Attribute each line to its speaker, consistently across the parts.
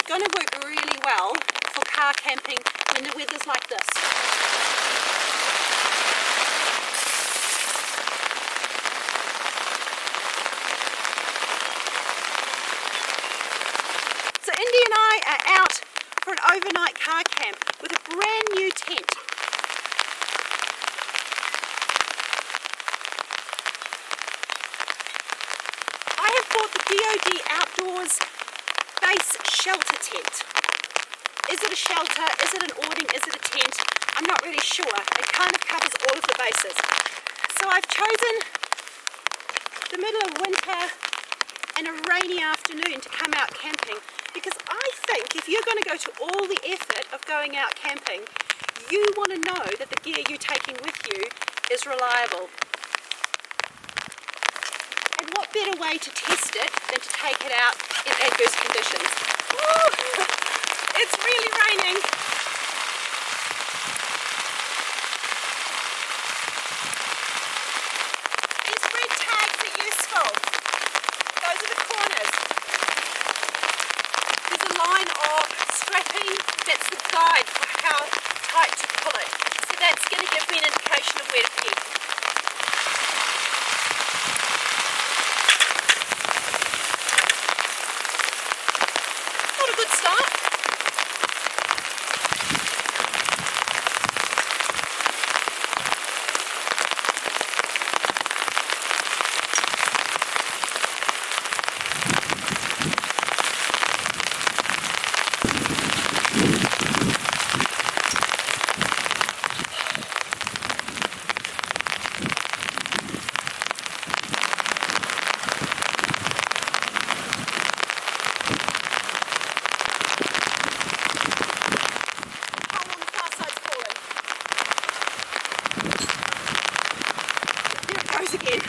Speaker 1: going to work really well for car camping when the weather's like this. So Indi and I are out for an overnight car camp with a brand new tent. I have bought the DoD Outdoors Base Shelter Tent. Is it a shelter? Is it an awning? Is it a tent? I'm not really sure. It kind of covers all of the bases. So I've chosen the middle of winter and a rainy afternoon to come out camping, because I think if you're going to go to all the effort of going out camping, you want to know that the gear you're taking with you is reliable. And what better way to test it than to take it out in adverse conditions? Woo! It's really raining. These red tags are useful. Those are the corners. There's a line of strapping that's the guide for how tight to pull it. So that's going to give me an indication of where to peg. Not a good start. Again.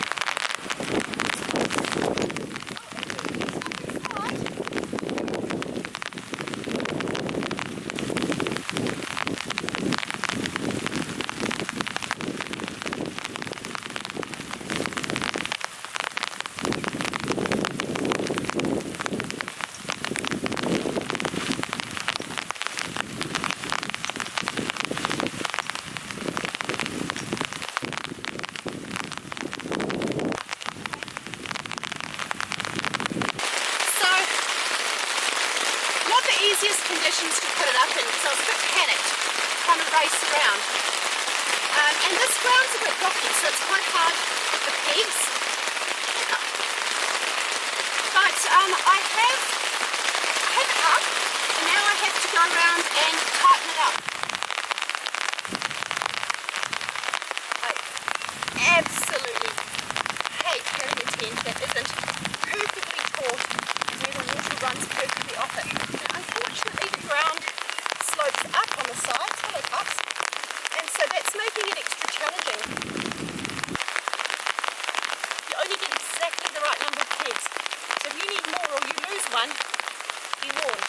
Speaker 1: Easiest conditions to put it up in, so I was a bit panicked trying to race around. And this ground's a bit rocky, so it's quite hard with the pegs. But I have it up, and now I have to go around and tighten it up. I absolutely hate carrying a tent that isn't perfectly taut, where the water runs perfectly off it. Unfortunately, the ground slopes up on the sides, hollow cups, and so that's making it extra challenging. You only get exactly the right number of pegs, so if you need more or you lose one, be warned.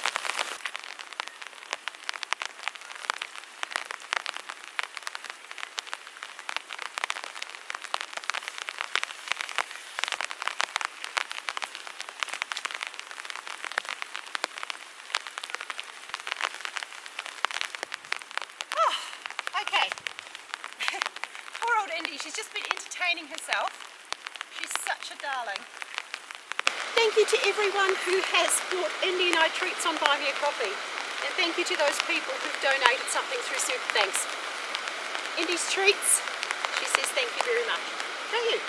Speaker 1: Indi, she's just been entertaining herself. She's such a darling. Thank you to everyone who has bought Indi and I treats on Buy Me a Coffee. And thank you to those people who've donated something through Super Thanks. Indi's Treats, she says thank you very much. Thank you.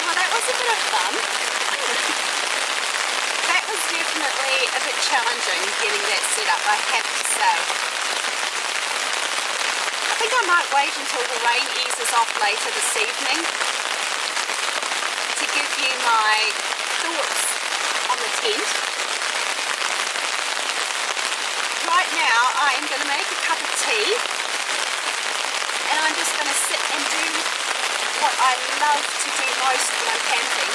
Speaker 1: Well, that was a bit of fun. That was definitely a bit challenging getting that set up, I have to say. I think I might wait until the rain eases off later this evening to give you my thoughts on the tent. Right now I am going to make a cup of tea and I'm just going to sit and do what I love to do most when I'm camping.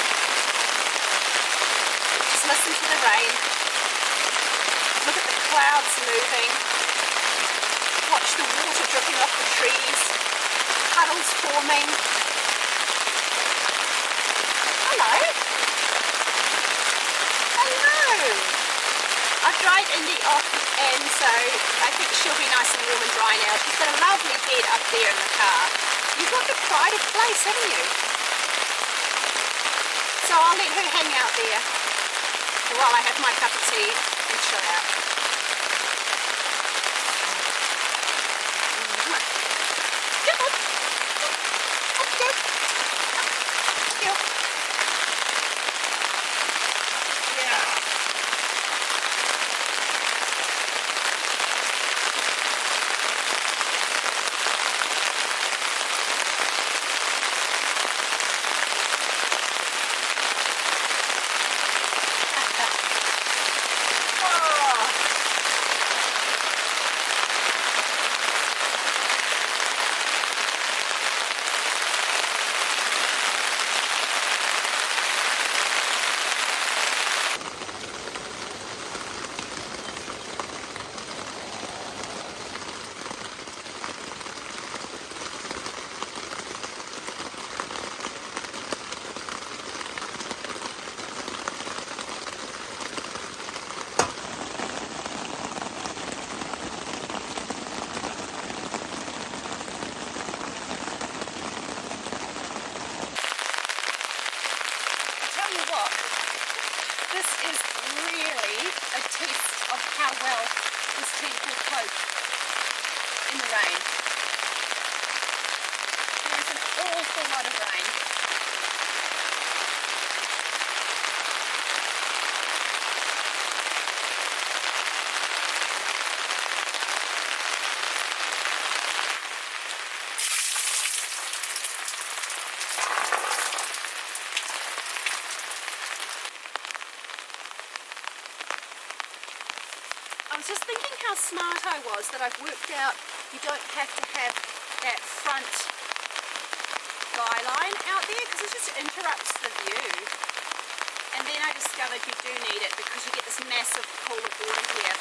Speaker 1: Just listen to the rain, look at the clouds moving, watch the water dripping off the trees, puddles forming. Hello. Hello. I've dried Indi off and so I think she'll be nice and warm and dry now. She's got a lovely bed up there in the car. You've got the pride of place, haven't you? So I'll let her hang out there while I have my cup of tea and chill out. Good one. Up you go. Up you go. Yeah. This is really a test of how well this tent will cope in the rain. There's an awful lot of rain. I was just thinking how smart I was that I've worked out you don't have to have that front guy line out there because it just interrupts the view. And then I discovered you do need it because you get this massive pool of water here.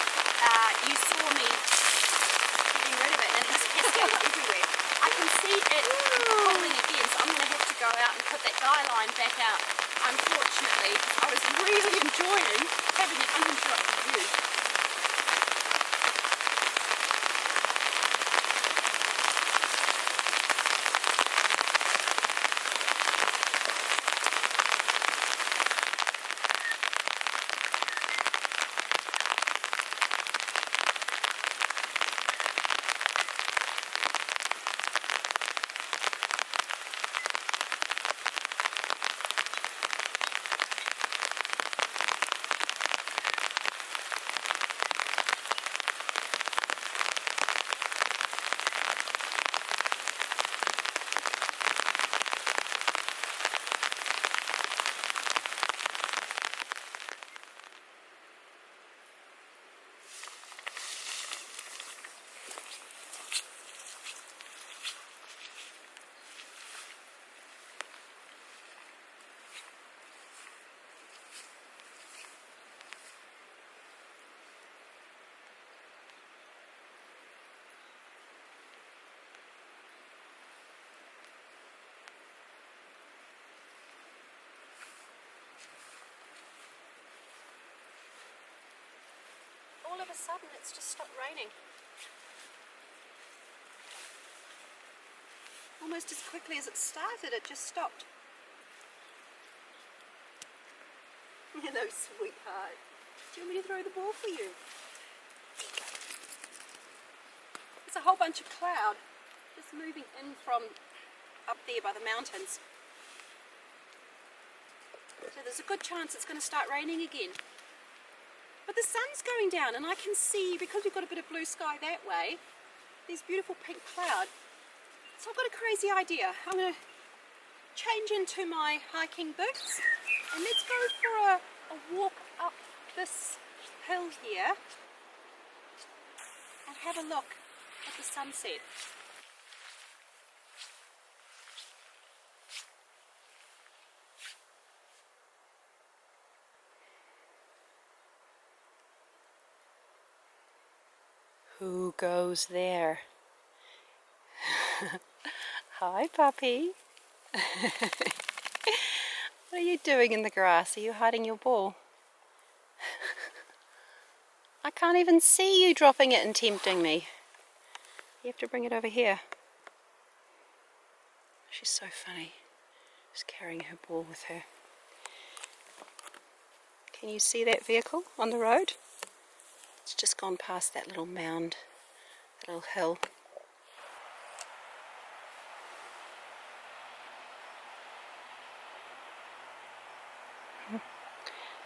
Speaker 1: You saw me getting rid of it and it's cascading everywhere. I can see it pooling again, so I'm going to have to go out and put that guy line back out. Unfortunately, I was really enjoying having an uninterrupted view. All of a sudden it's just stopped raining. Almost as quickly as it started, it just stopped. Hello, sweetheart. Do you want me to throw the ball for you? It's a whole bunch of cloud just moving in from up there by the mountains. So there's a good chance it's going to start raining again. But the sun's going down and I can see, because we've got a bit of blue sky that way, these beautiful pink clouds. So I've got a crazy idea. I'm going to change into my hiking boots and let's go for a walk up this hill here and have a look at the sunset. Who goes there? Hi, puppy. What are you doing in the grass? Are you hiding your ball? I can't even see you dropping it and tempting me. You have to bring it over here. She's so funny. She's carrying her ball with her. Can you see that vehicle on the road? It's just gone past that little mound, that little hill.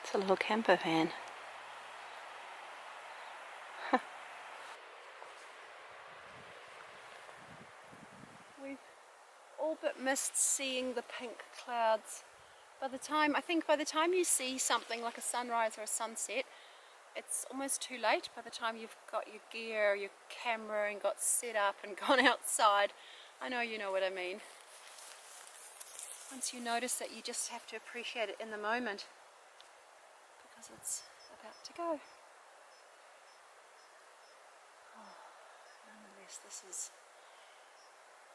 Speaker 1: It's a little camper van. We've all but missed seeing the pink clouds. I think by the time you see something like a sunrise or a sunset, it's almost too late. By the time you've got your gear, your camera, and got set up and gone outside. I know you know what I mean. Once you notice that, you just have to appreciate it in the moment because it's about to go. Oh, nonetheless, this is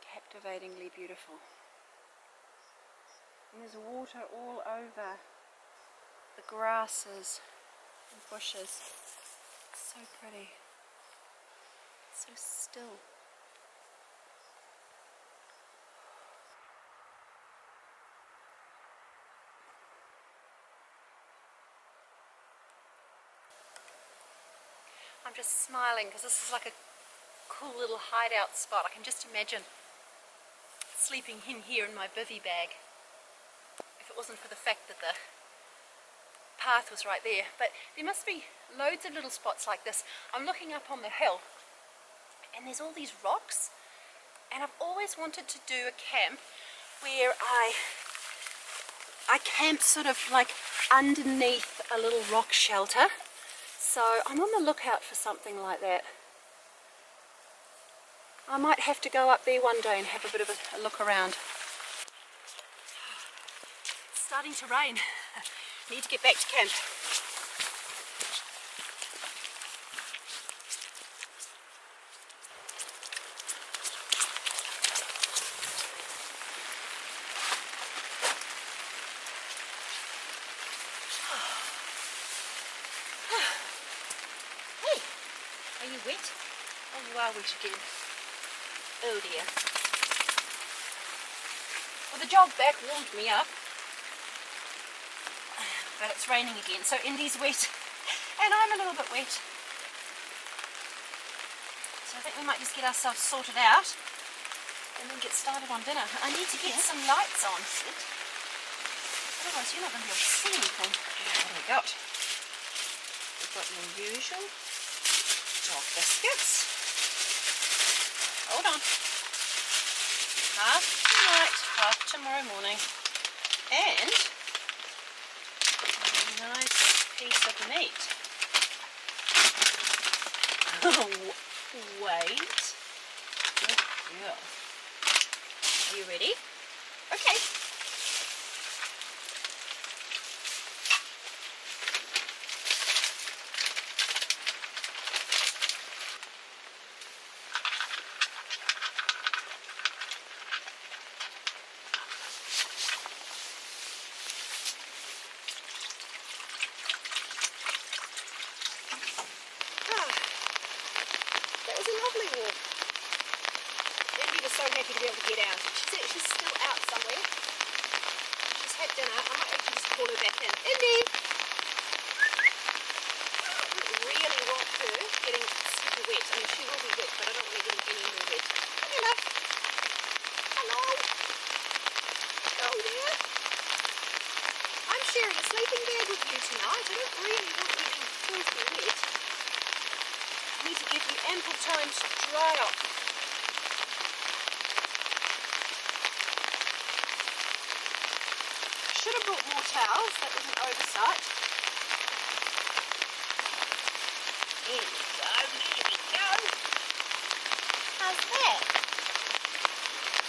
Speaker 1: captivatingly beautiful. And there's water all over the grasses and bushes. It's so pretty. It's so still. I'm just smiling because this is like a cool little hideout spot. I can just imagine sleeping in here in my bivvy bag if it wasn't for the fact that the path was right there. But there must be loads of little spots like this. I'm looking up on the hill and there's all these rocks, and I've always wanted to do a camp where I camp sort of like underneath a little rock shelter. So I'm on the lookout for something like that. I might have to go up there one day and have a bit of a look around. It's starting to rain. Need to get back to camp. Hey, are you wet? Oh, you are wet again. Oh dear. Well, the jog back warmed me up. But it's raining again, so Indi's wet and I'm a little bit wet. So I think we might just get ourselves sorted out and then get started on dinner. I need to get some lights on, otherwise you're not going to be able to see anything. What have we got? We've got your usual dog biscuits. Hold on. Half tonight, half tomorrow morning. And nice piece of meat. Oh, wait. Good girl. Are you ready? Okay. So happy to be able to get out. She's still out somewhere. She's had dinner. I might actually just call her back in. Indi! I don't really want her getting super wet. I mean, she will be wet, but I don't want her getting any more wet. Come here, love. Hello. Hello there. I'm sharing a sleeping bag with you tonight. I don't really want you to filthy wet. I need to give you ample time to dry off. Should have brought more towels. That was an oversight. There we go. There we go. How's that?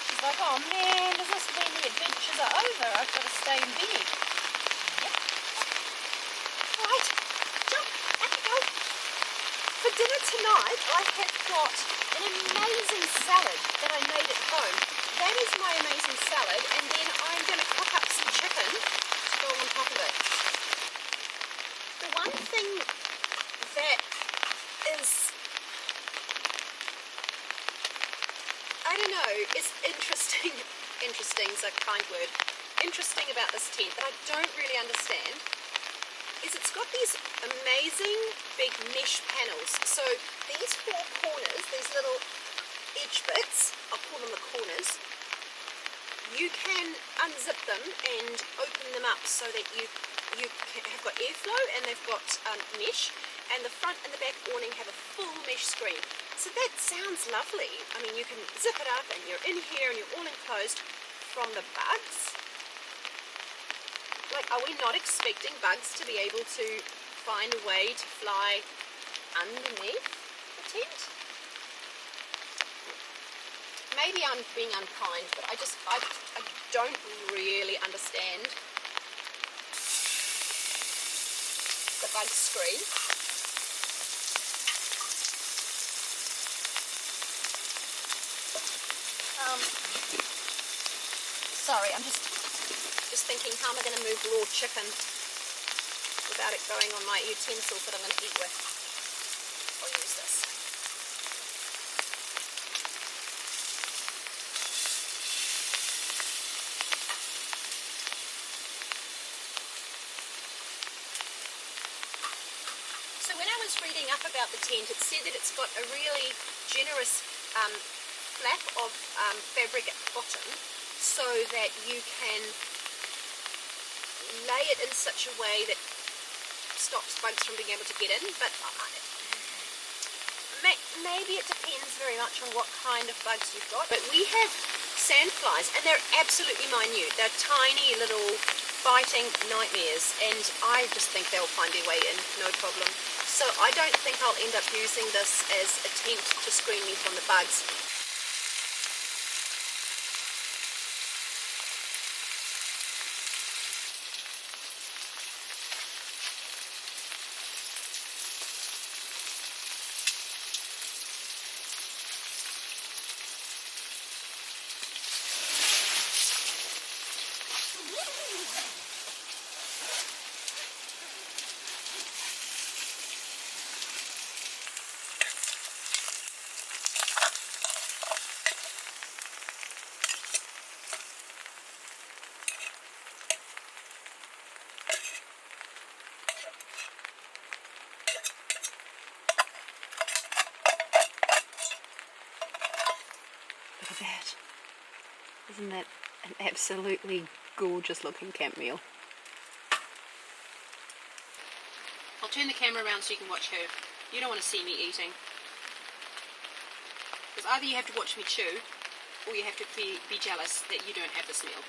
Speaker 1: She's like, oh man, does this mean the adventures are over? I've got to stay in bed. Yep. Right, jump, up you go. For dinner tonight, I have got an amazing salad that I made at home. That is my amazing salad, and then I'm going to cook up some chicken to go on top of it. The one thing that is, I don't know, is interesting is a kind word, interesting about this tent that I don't really understand, is it's got these amazing big mesh panels. So these four corners, these little edge bits, I'll call them the corners, you can unzip them and open them up so that you have got airflow, and they've got mesh, and the front and the back awning have a full mesh screen. So that sounds lovely. I mean, you can zip it up and you're in here and you're all enclosed from the bugs. Like, are we not expecting bugs to be able to find a way to fly underneath the tent? Maybe I'm being unkind, but I don't really understand the bug screen. Sorry, I'm just thinking, how am I going to move raw chicken without it going on my utensils that I'm going to eat with? I'll use this. So when I was reading up about the tent, it said that it's got a really generous flap of fabric at the bottom, so that you can lay it in such a way that stops bugs from being able to get in. But maybe it depends very much on what kind of bugs you've got. But we have sandflies, and they're absolutely minute. They're tiny little biting nightmares, and I just think they'll find their way in, no problem. So I don't think I'll end up using this as a tent to screen me from the bugs. Look at that. Isn't that an absolutely gorgeous looking camp meal? I'll turn the camera around so you can watch her. You don't want to see me eating. Because either you have to watch me chew, or you have to be jealous that you don't have this meal.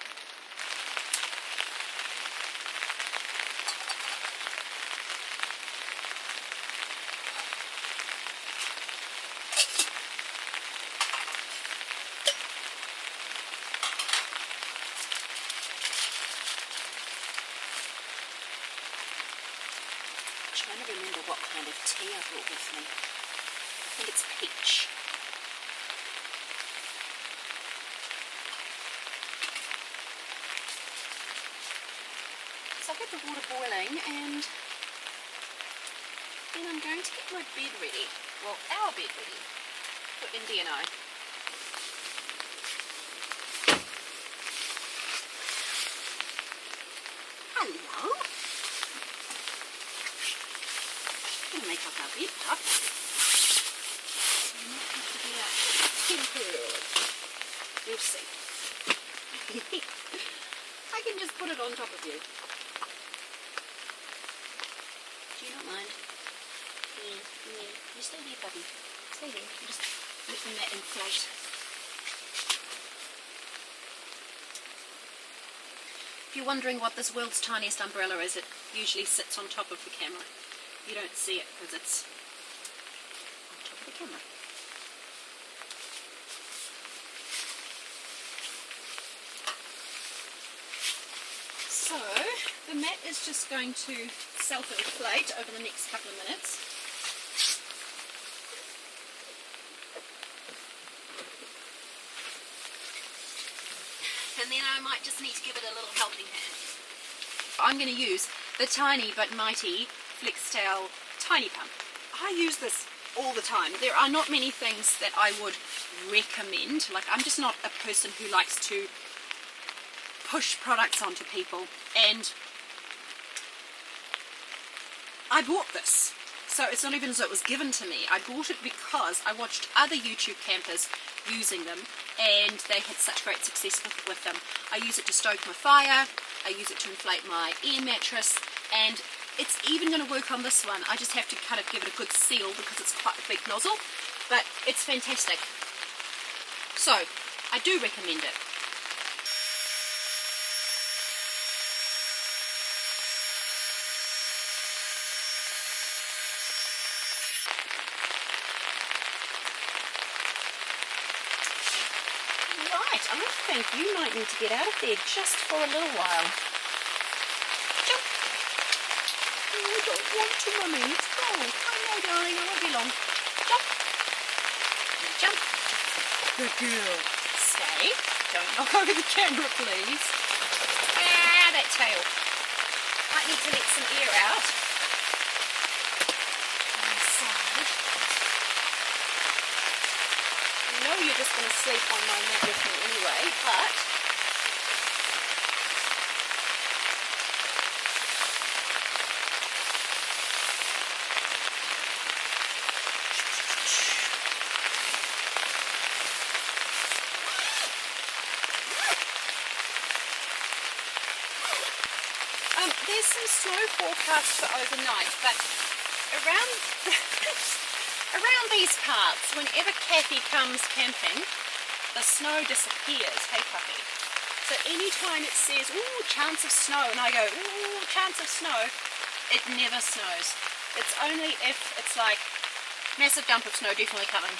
Speaker 1: I'm trying to remember what kind of tea I brought with me. I think it's peach. So I'll get the water boiling, and then I'm going to get my bed ready. Well, our bed ready for Indi and I. Hello. Gonna make up our bed puff. So you might have to be tempered. You'll see. I can just put it on top of you. You don't mind. Yeah. You stay there, puppy. Stay there. You just let the mat inflate. If you're wondering what this world's tiniest umbrella is, it usually sits on top of the camera. You don't see it because it's on top of the camera. So, the mat is just going to self-inflate over the next couple of minutes. And then I might just need to give it a little helping hand. I'm going to use the tiny but mighty Flextail Tiny Pump. I use this all the time. There are not many things that I would recommend. Like, I'm just not a person who likes to push products onto people, and I bought this. So it's not even as though it was given to me. I bought it because I watched other YouTube campers using them and they had such great success with them. I use it to stoke my fire, I use it to inflate my air mattress, and it's even going to work on this one. I just have to kind of give it a good seal because it's quite a big nozzle, but it's fantastic. So, I do recommend it. Right, I think you might need to get out of there just for a little while. Jump. Oh, I don't want to, Mummy. Let's go. I know, darling. I won't be long. Jump. Now jump. Good girl. Stay. Don't knock over the camera, please. Ah, that tail. Might need to let some air out. On the side. I know you're just going to sleep on my mat with me anyway, but there's some snow forecast for overnight, but around around these parts, whenever Cathy comes camping, the snow disappears. Hey, puppy. So anytime it says, ooh, chance of snow, and I go, ooh, chance of snow, it never snows. It's only if it's like, massive dump of snow definitely coming.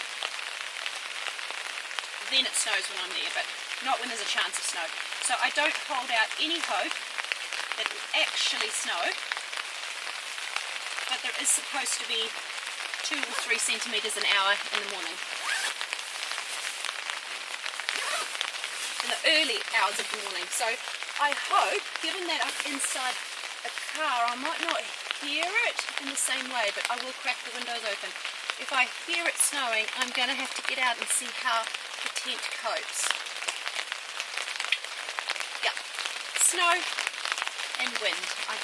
Speaker 1: Then it snows when I'm there, but not when there's a chance of snow. So I don't hold out any hope that it will actually snow, but there is supposed to be 2 or 3 centimetres an hour in the morning. In the early hours of the morning. So I hope, given that I'm inside a car, I might not hear it in the same way, but I will crack the windows open. If I hear it snowing, I'm going to have to get out and see how the tent copes. Yeah, snow and wind. I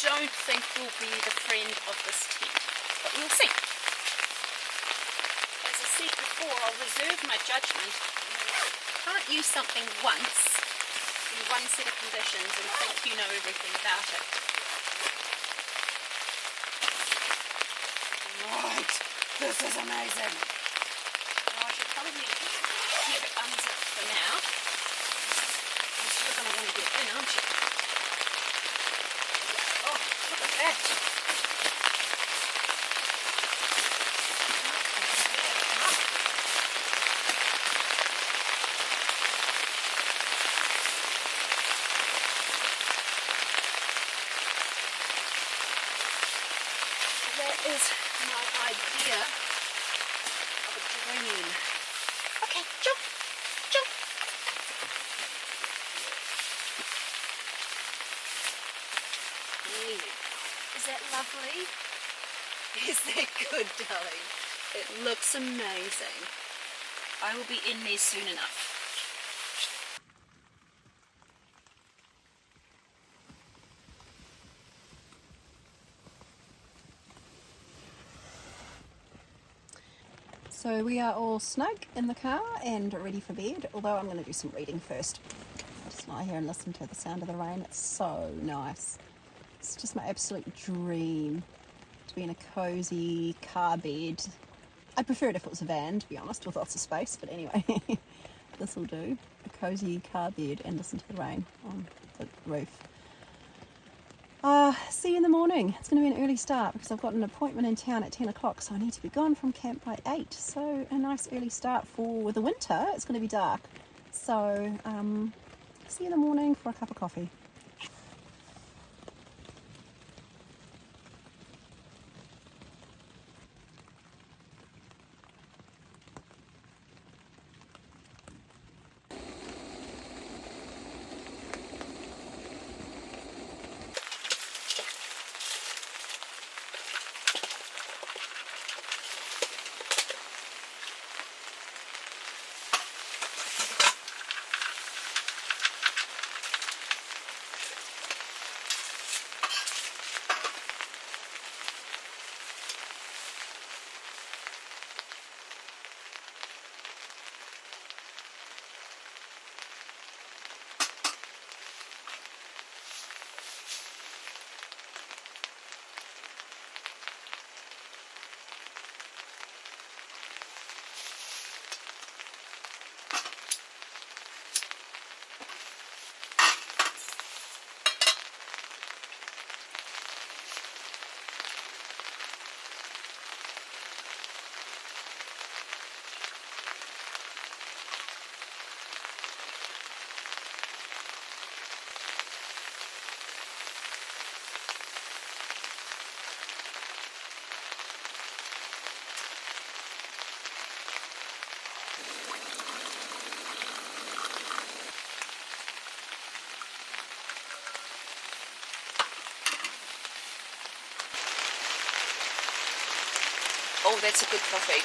Speaker 1: don't think will be the friend of this tent, but we'll see. As I said before, I'll reserve my judgment. Can't use something once in one set of conditions and think you know everything about it. Right, this is amazing. Now I should probably keep it unzipped for now. I'm still going to want to get in, aren't you? Oh, look at that. That is my idea of a dream. Okay, jump, jump. Is that lovely? Is that good, darling? It looks amazing. I will be in there soon enough. So we are all snug in the car and ready for bed, although I'm going to do some reading first. I'll just lie here and listen to the sound of the rain. It's so nice. It's just my absolute dream
Speaker 2: between a cosy car bed. I'd prefer it if it was a van, to be honest, with lots of space, but anyway, this will do. A cosy car bed and listen to the rain on the roof. See you in the morning. It's going to be an early start because I've got an appointment in town at 10 o'clock, so I need to be gone from camp by 8. So a nice early start for the winter. It's going to be dark. So see you in the morning for a cup of coffee.
Speaker 1: Oh, that's a good coffee.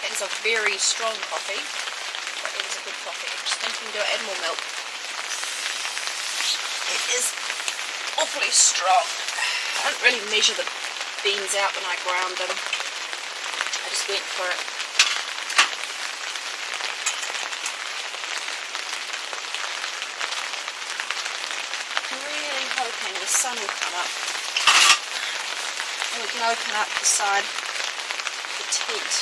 Speaker 1: That is a very strong coffee, but it is a good coffee. I'm just thinking, do I add more milk? It is awfully strong. I don't really measure the beans out when I ground them. I just went for it. I'm really hoping the sun will come up and we can open up the side the tent.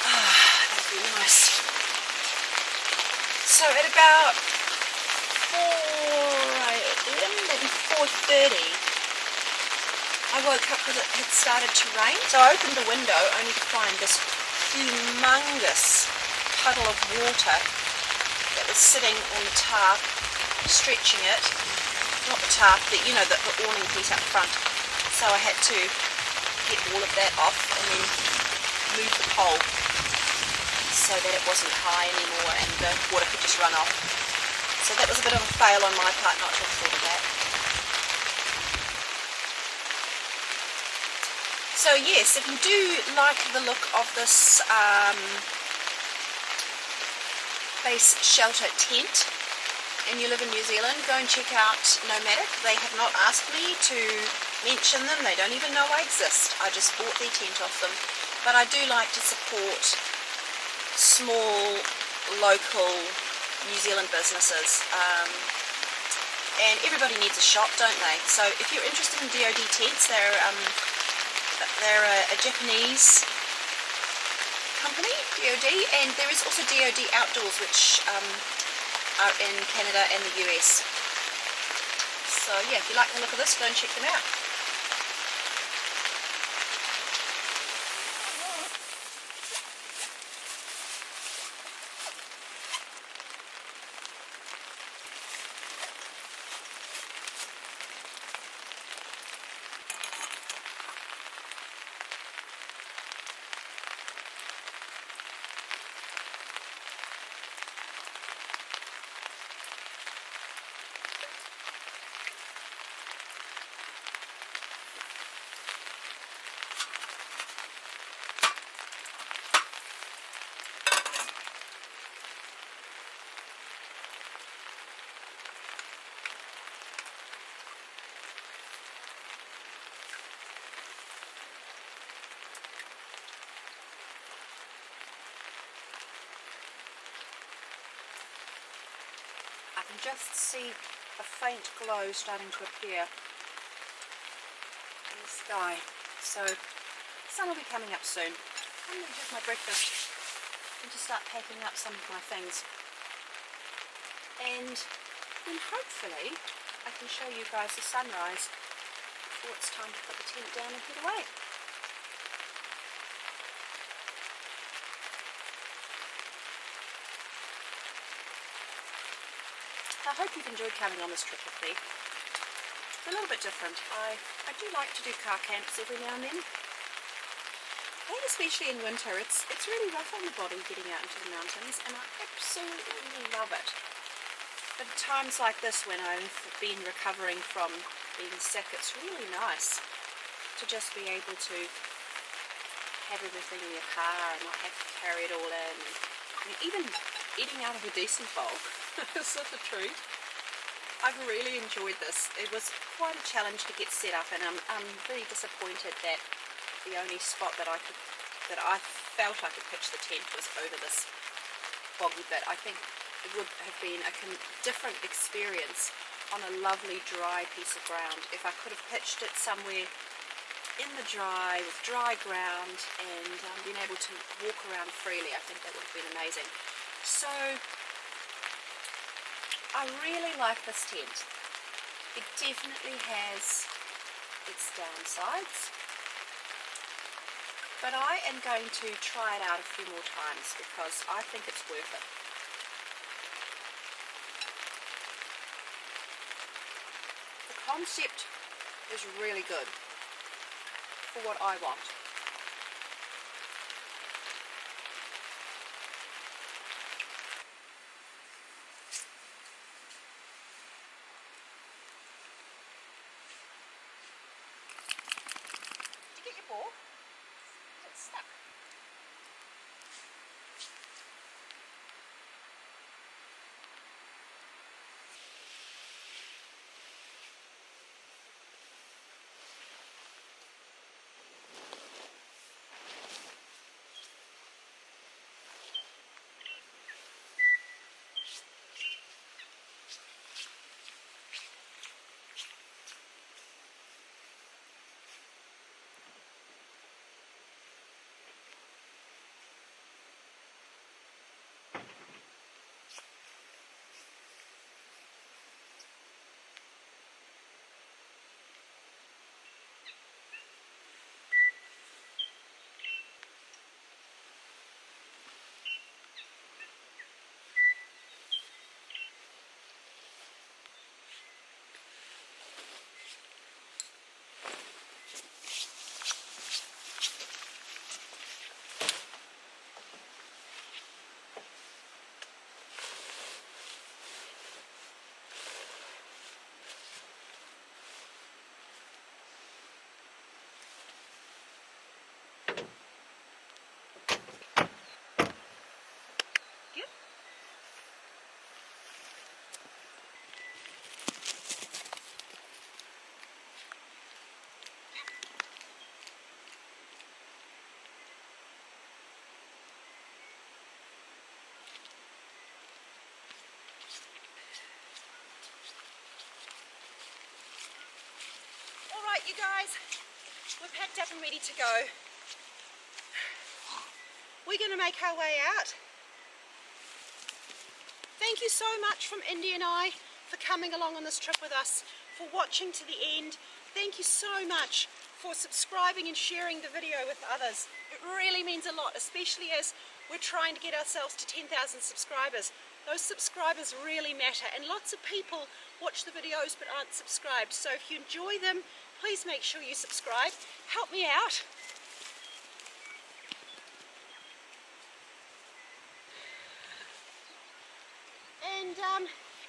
Speaker 1: That'd be nice. So at about maybe 4:30, I woke up because it had started to rain. So I opened the window only to find this humongous puddle of water that was sitting on the tarp, stretching it. Not the tarp, the awning piece up front. So I had to get all of that off and then move the pole so that it wasn't high anymore and the water could just run off. So that was a bit of a fail on my part not to have thought of that. So yes, if you do like the look of this base shelter tent and you live in New Zealand, go and check out Nomadic. They have not asked me to mention them, they don't even know I exist. I just bought their tent off them. But I do like to support small, local New Zealand businesses. And everybody needs a shop, don't they? So if you're interested in DoD tents, they're a Japanese company, DoD, and there is also DoD Outdoors, which are in Canada and the US. So yeah, if you like the look of this, go and check them out. I can just see a faint glow starting to appear. sky. So sun will be coming up soon. I'm going to have my breakfast and to start packing up some of my things. And then hopefully I can show you guys the sunrise before it's time to put the tent down and head away. I hope you've enjoyed coming on this trip with me. It's a little bit different. I do like to do car camps every now and then. And especially in winter, it's really rough on the body getting out into the mountains, and I absolutely love it. But at times like this, when I've been recovering from being sick, it's really nice to just be able to have everything in your car and not have to carry it all in. I mean, even eating out of a decent bowl. Is that the truth? I've really enjoyed this. It was quite a challenge to get set up, and I'm really disappointed that the only spot that I felt I could pitch the tent was over this boggy bit. I think it would have been a different experience on a lovely dry piece of ground if I could have pitched it somewhere in the dry, with dry ground, and been able to walk around freely. I think that would have been amazing. So I really like this tent. It definitely has its downsides, but I am going to try it out a few more times because I think it's worth it. The concept is really good for what I want. Did you get your ball? It's stuck. Alright you guys, we're packed up and ready to go. We're going to make our way out. Thank you so much from Indi and I for coming along on this trip with us, for watching to the end. Thank you so much for subscribing and sharing the video with others. It really means a lot, especially as we're trying to get ourselves to 10,000 subscribers. Those subscribers really matter, and lots of people watch the videos but aren't subscribed. So if you enjoy them, please make sure you subscribe. Help me out. And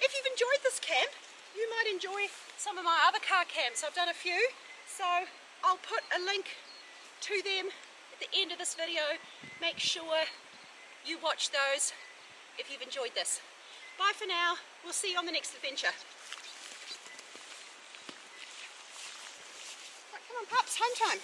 Speaker 1: if you've enjoyed this camp, you might enjoy some of my other car camps. I've done a few, so I'll put a link to them at the end of this video. Make sure you watch those if you've enjoyed this. Bye for now. We'll see you on the next adventure. Right, come on pups, home time.